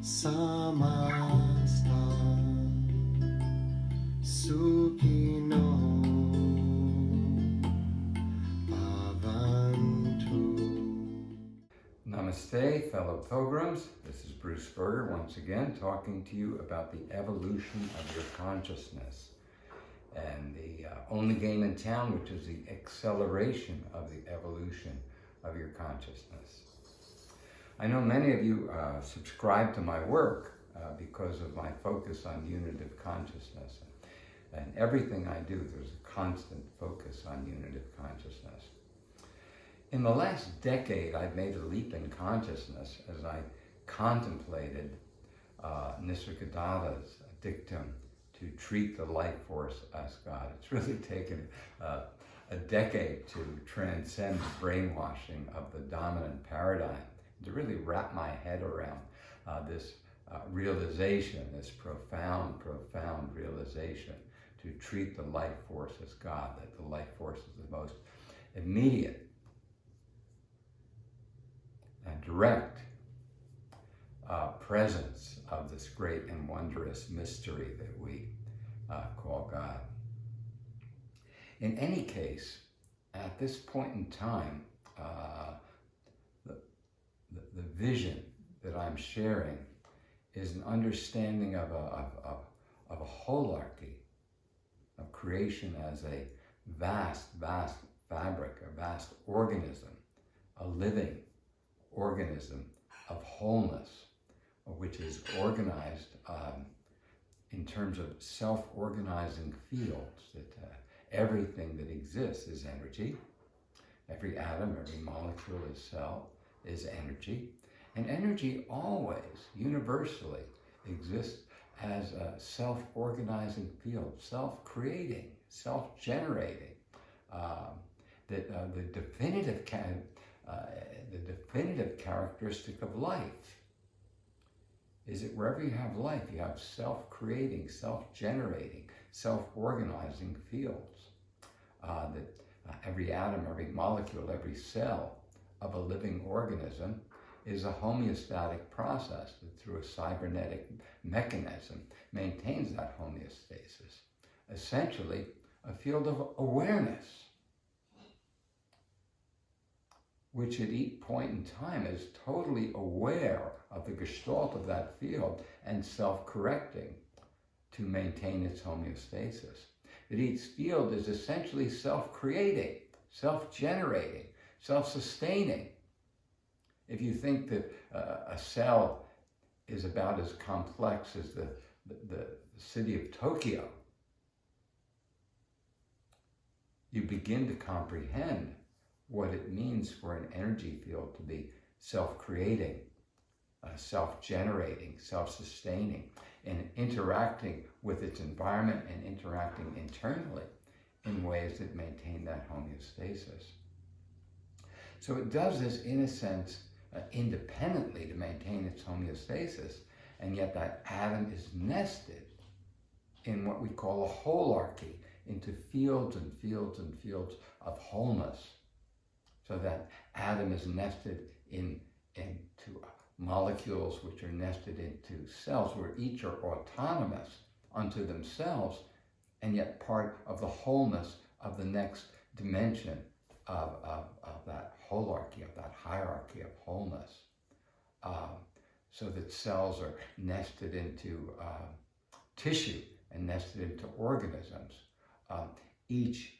samasta sukhino bhavantu. Namaste, fellow pilgrims. This is Bruce Berger once again talking to you about the evolution of your consciousness and the only game in town, which is the acceleration of the evolution of your consciousness. I know many of you subscribe to my work because of my focus on unitive consciousness. And everything I do, there's a constant focus on unitive consciousness. In the last decade, I've made a leap in consciousness as I contemplated Nisargadatta's dictum to treat the life force as God. It's really taken a decade to transcend the brainwashing of the dominant paradigm, to really wrap my head around this realization, this profound realization, to treat the life force as God, that the life force is the most immediate and direct presence of this great and wondrous mystery that we call God. In any case, at this point in time, the vision that I'm sharing is an understanding of a holarchy, of creation as a vast fabric, a vast organism, a living organism of wholeness, which is organized in terms of self-organizing fields, that everything that exists is energy. Every atom, every molecule, is cell, is energy. And energy always, universally, exists as a self-organizing field, self-creating, self-generating. The definitive characteristic of life is that wherever you have life, you have self-creating, self-generating, self-organizing fields. Every atom, every molecule, every cell of a living organism is a homeostatic process that through a cybernetic mechanism maintains that homeostasis. Essentially, a field of awareness, which at each point in time is totally aware of the gestalt of that field and self-correcting to maintain its homeostasis. That each field is essentially self-creating, self-generating, self-sustaining. If you think that a cell is about as complex as the city of Tokyo, you begin to comprehend what it means for an energy field to be self-creating, self-generating, self-sustaining, and interacting with its environment and interacting internally in ways that maintain that homeostasis. So it does this, in a sense, independently to maintain its homeostasis, and yet that atom is nested in what we call a holarchy, into fields and fields and fields of wholeness. So that atom is nested into molecules, which are nested into cells, where each are autonomous unto themselves, and yet part of the wholeness of the next dimension of that holarchy, of that hierarchy of wholeness. So that cells are nested into tissue and nested into organisms, each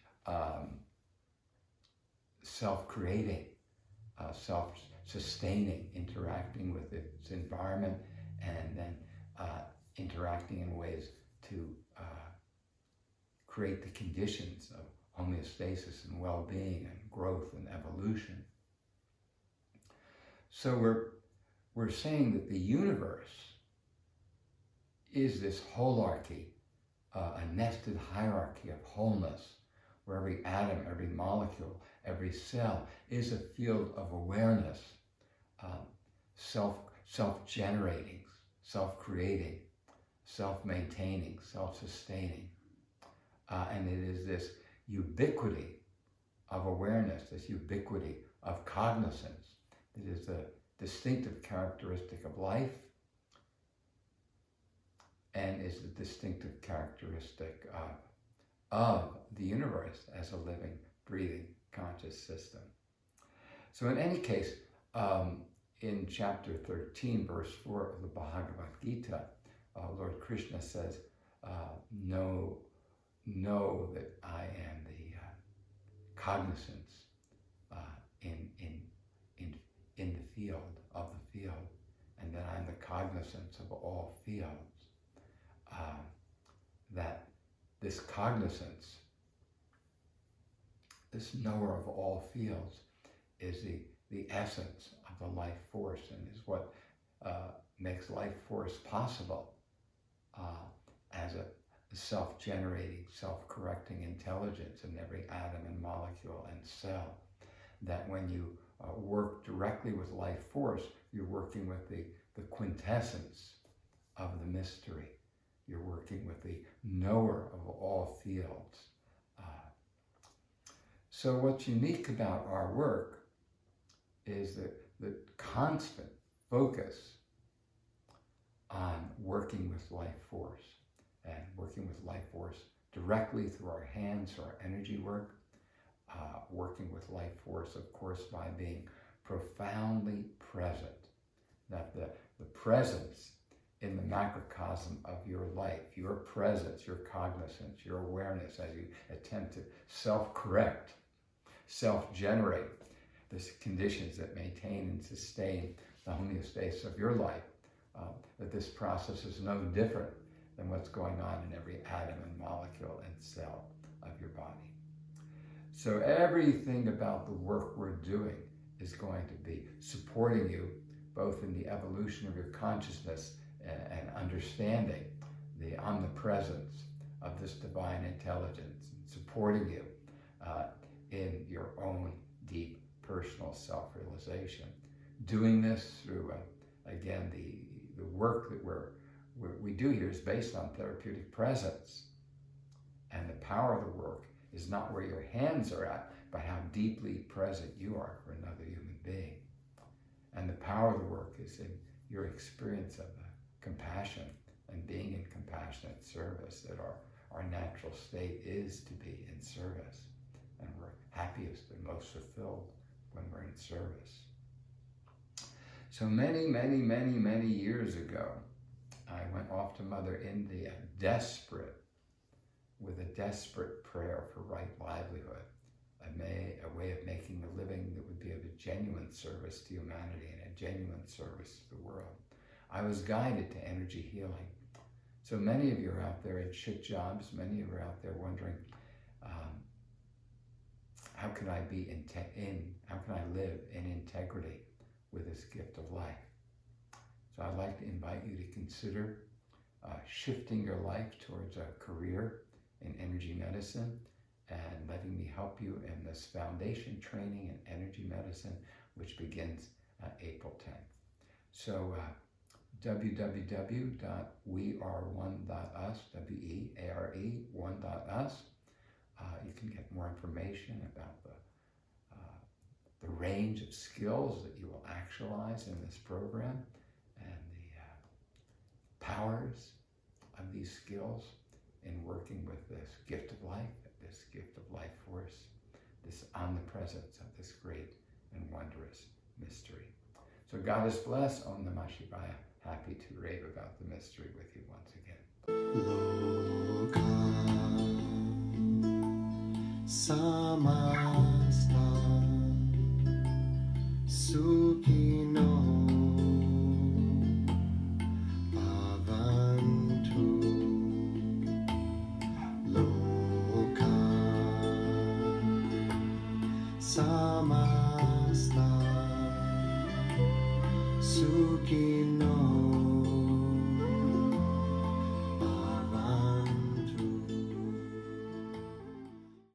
self-creating, self-sustaining, interacting with its environment, and then interacting in ways to create the conditions of homeostasis and well-being and growth and evolution. So we're saying that the universe is this holarchy, a nested hierarchy of wholeness, where every atom, every molecule, every cell is a field of awareness, self-generating, self-creating, self-maintaining, self-sustaining. And it is this ubiquity of awareness, this ubiquity of cognizance that is the distinctive characteristic of life, and is the distinctive characteristic of the universe as a living, breathing, conscious system. So in any case, in chapter 13, verse 4 of the Bhagavad Gita, Lord Krishna says, know that I am the cognizance in the field, of the field, and that I'm the cognizance of all fields. That this cognizance, this knower of all fields, is the essence of the life force, and is what makes life force possible as a self-generating, self-correcting intelligence in every atom and molecule and cell. That when you work directly with life force, you're working with the quintessence of the mystery. You're working with the knower of all fields. So what's unique about our work is the constant focus on working with life force, and working with life force directly through our hands, through our energy work, working with life force, of course, by being profoundly present. That the presence in the macrocosm of your life, your presence, your cognizance, your awareness as you attempt to self-correct, self-generate the conditions that maintain and sustain the homeostasis of your life, that this process is no different than what's going on in every atom and molecule and cell of your body. So everything about the work we're doing is going to be supporting you both in the evolution of your consciousness and understanding the omnipresence of this divine intelligence, and supporting you in your own deep personal self-realization. Doing this through, again, the work that we do here is based on therapeutic presence. And the power of the work is not where your hands are at, but how deeply present you are for another human being. And the power of the work is in your experience of compassion and being in compassionate service, that our natural state is to be in service. And we're happiest and most fulfilled when we're in service. So many, many, many, many years ago, I went off to Mother India with a desperate prayer for right livelihood, a way of making a living that would be of a genuine service to humanity and a genuine service to the world. I was guided to energy healing. So many of you are out there in shit jobs. Many of you are out there wondering, how can I live in integrity with this gift of life? So I'd like to invite you to consider shifting your life towards a career in energy medicine, and letting me help you in this foundation training in energy medicine, which begins April 10th. So www.weare1.us, WEARE1.us. You can get more information about the range of skills that you will actualize in this program, and the powers of these skills in working with this gift of life, this gift of life force, this omnipresence of this great and wondrous mystery. So God is blessed. Om Namah Shivaya. Happy to rave about the mystery with you once again. Loka samasta sukhino bhavantu. Loka samasta sukhino